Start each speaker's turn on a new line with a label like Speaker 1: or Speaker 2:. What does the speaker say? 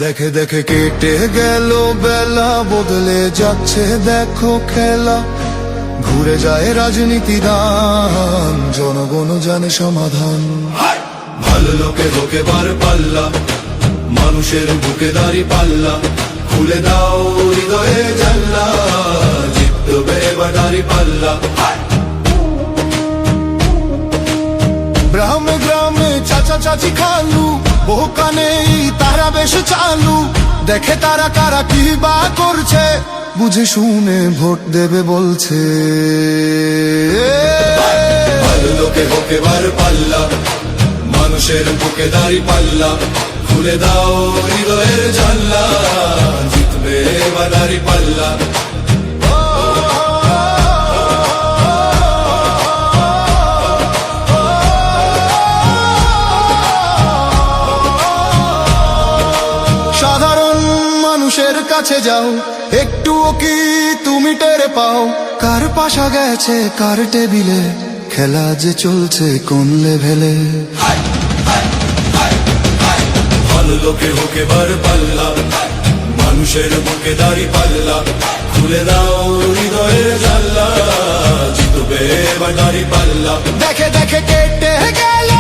Speaker 1: দেখে দেখে কেটে গেল বেলা, বদলে যাচ্ছে দেখো খেলা। ঘুরে যায় রাজনীতি দান, জনগণ জানে সমাধান। ভালো লোকে হোক এবার পাল্লা, মানুষের বুকে দাঁড়ি পাল্লা। খুলে দাও হৃদয়ে জানলা, জিতবে এবার দাঁড়ি পাল্লা। গ্রামে গ্রামে চাচা চাচি খালু, বহু কানে তারা বেশ চালু। দেখে তারা কারা কি বা করছে, বুঝে শুনে ভোট দেবে বলছে। ভালো লোকে হোক এবার পাল্লা, মানুষের বুকে দাঁড়ি পাল্লা। খুলে দাও হৃদয়ের জানলা, জিতবে এবার দাঁড়ি পাল্লা। সাধারণ মানুষের কাছে যাও, একটুও কি তুমি টের পাও? কার পাশা গেছে কার টেবিলে, খেলা যে চলছে কোন লেভেলে। ভালো লোকে হোক এবার পাল্লা, মানুষের বুকে দাঁড়ি পাল্লা। খুলে দাও হৃদয়ের জানলা, জিতবে এবার দাঁড়ি পাল্লা। দেখে দেখে কেটে গেল